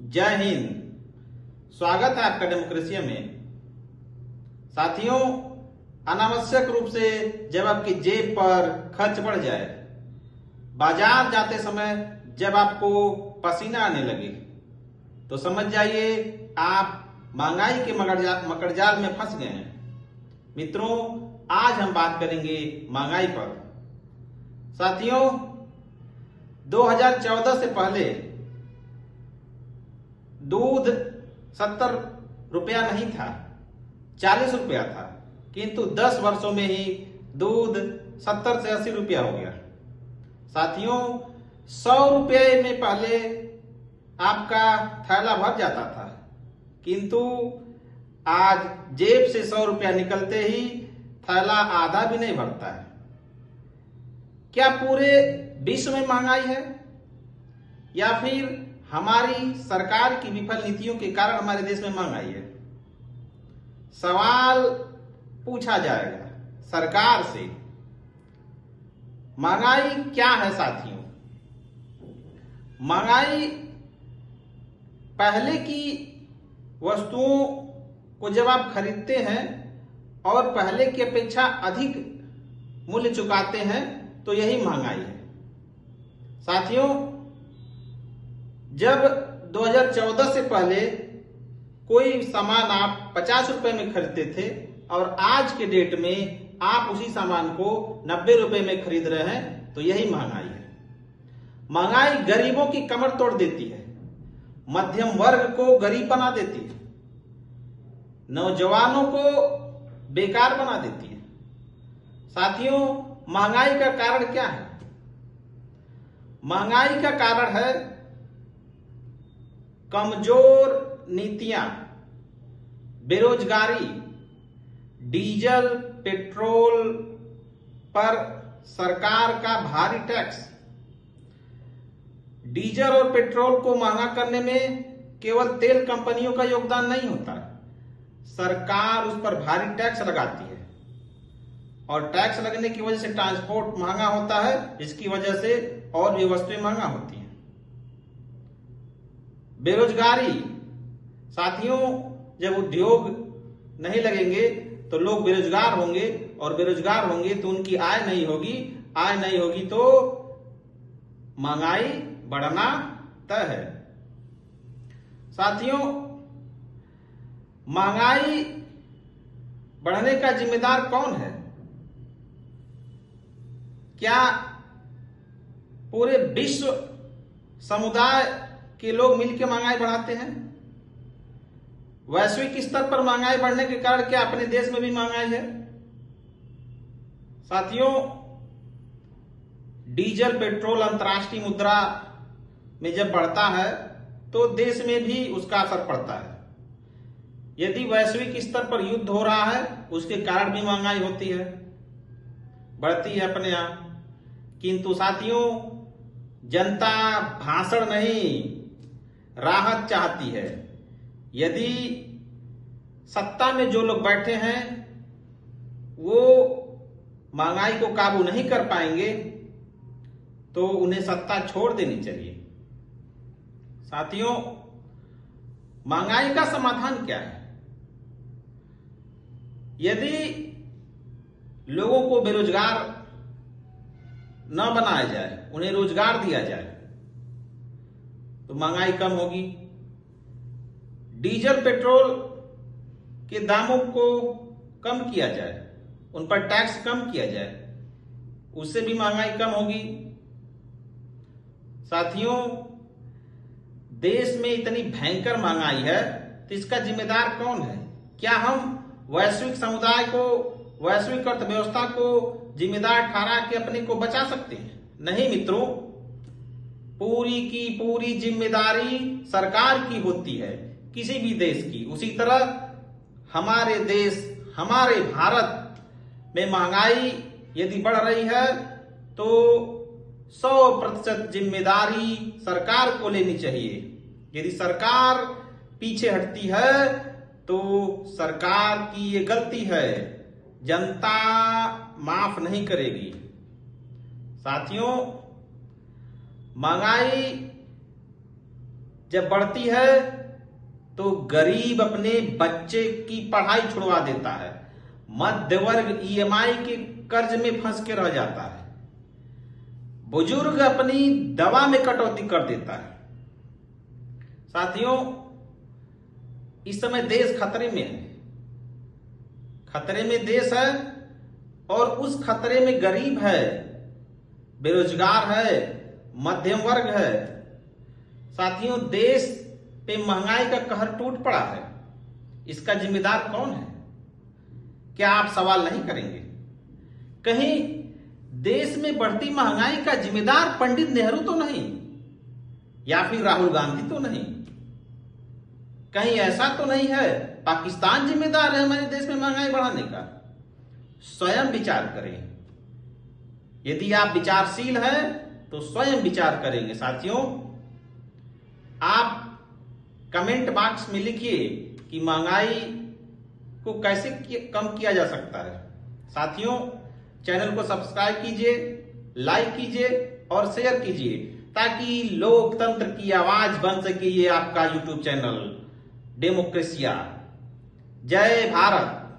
जय हिंद। स्वागत है आपका डेमोक्रेसी में। साथियों, अनावश्यक रूप से जब आपकी जेब पर खर्च बढ़ जाए, बाजार जाते समय जब आपको पसीना आने लगे, तो समझ जाइए आप महंगाई के मकड़जाल में फंस गए हैं। मित्रों, आज हम बात करेंगे महंगाई पर। साथियों, 2014 से पहले दूध 70 रुपया नहीं था, 40 रुपया था, किंतु 10 वर्षों में ही दूध 70 से 80 रुपया हो गया। साथियों, 100 रुपये में पहले आपका थैला भर जाता था, किंतु आज जेब से 100 रुपया निकलते ही थैला आधा भी नहीं भरता है। क्या पूरे विश्व में महंगाई है, या फिर हमारी सरकार की विफल नीतियों के कारण हमारे देश में महंगाई है? सवाल पूछा जाएगा सरकार से। महंगाई क्या है साथियों? महंगाई पहले की वस्तुओं को जब आप खरीदते हैं और पहले की अपेक्षा अधिक मूल्य चुकाते हैं, तो यही महंगाई है। साथियों, जब 2014 से पहले कोई सामान आप 50 रुपए में खरीदते थे और आज के डेट में आप उसी सामान को 90 रुपए में खरीद रहे हैं, तो यही महंगाई है। महंगाई गरीबों की कमर तोड़ देती है, मध्यम वर्ग को गरीब बना देती है, नौजवानों को बेकार बना देती है। साथियों, महंगाई का कारण क्या है? महंगाई का कारण है कमजोर नीतियां, बेरोजगारी, डीजल पेट्रोल पर सरकार का भारी टैक्स। डीजल और पेट्रोल को महंगा करने में केवल तेल कंपनियों का योगदान नहीं होता, सरकार उस पर भारी टैक्स लगाती है और टैक्स लगने की वजह से ट्रांसपोर्ट महंगा होता है, जिसकी वजह से और भी वस्तुएं महंगा होती हैं। बेरोजगारी। साथियों, जब उद्योग नहीं लगेंगे तो लोग बेरोजगार होंगे, और बेरोजगार होंगे तो उनकी आय नहीं होगी, आय नहीं होगी तो महंगाई बढ़ना तय है। साथियों, महंगाई बढ़ने का जिम्मेदार कौन है? क्या पूरे विश्व समुदाय के लोग मिलकर महंगाई बढ़ाते हैं? वैश्विक स्तर पर महंगाई बढ़ने के कारण क्या अपने देश में भी महंगाई है? साथियों, डीजल पेट्रोल अंतर्राष्ट्रीय मुद्रा में जब बढ़ता है तो देश में भी उसका असर पड़ता है। यदि वैश्विक स्तर पर युद्ध हो रहा है, उसके कारण भी महंगाई होती है, बढ़ती है अपने यहां। किंतु साथियों, जनता भाषण नहीं, राहत चाहती है। यदि सत्ता में जो लोग बैठे हैं वो महंगाई को काबू नहीं कर पाएंगे, तो उन्हें सत्ता छोड़ देनी चाहिए। साथियों, महंगाई का समाधान क्या है? यदि लोगों को बेरोजगार न बनाया जाए, उन्हें रोजगार दिया जाए, तो महंगाई कम होगी। डीजल पेट्रोल के दामों को कम किया जाए, उन पर टैक्स कम किया जाए, उससे भी महंगाई कम होगी। साथियों, देश में इतनी भयंकर महंगाई है तो इसका जिम्मेदार कौन है? क्या हम वैश्विक समुदाय को, वैश्विक अर्थव्यवस्था को जिम्मेदार ठहरा के अपने को बचा सकते हैं? नहीं मित्रों, पूरी की पूरी जिम्मेदारी सरकार की होती है, किसी भी देश की। उसी तरह हमारे देश, हमारे भारत में महंगाई यदि बढ़ रही है तो 100% जिम्मेदारी सरकार को लेनी चाहिए। यदि सरकार पीछे हटती है तो सरकार की ये गलती है, जनता माफ नहीं करेगी। साथियों, महंगाई जब बढ़ती है तो गरीब अपने बच्चे की पढ़ाई छुड़वा देता है, मध्य वर्ग ईएमआई के कर्ज में फंस के रह जाता है, बुजुर्ग अपनी दवा में कटौती कर देता है। साथियों, इस समय देश खतरे में है, खतरे में देश है, और उस खतरे में गरीब है, बेरोजगार है, मध्यम वर्ग है। साथियों, देश पे महंगाई का कहर टूट पड़ा है, इसका जिम्मेदार कौन है? क्या आप सवाल नहीं करेंगे? कहीं देश में बढ़ती महंगाई का जिम्मेदार पंडित नेहरू तो नहीं, या फिर राहुल गांधी तो नहीं? कहीं ऐसा तो नहीं है पाकिस्तान जिम्मेदार है हमारे देश में महंगाई बढ़ाने का? स्वयं विचार करें। यदि आप विचारशील हैं तो स्वयं विचार करेंगे। साथियों, आप कमेंट बॉक्स में लिखिए कि महंगाई को कैसे कम किया जा सकता है। साथियों, चैनल को सब्सक्राइब कीजिए, लाइक कीजिए और शेयर कीजिए, ताकि लोकतंत्र की आवाज बन सके ये आपका यूट्यूब चैनल डेमोक्रेसिया। जय भारत।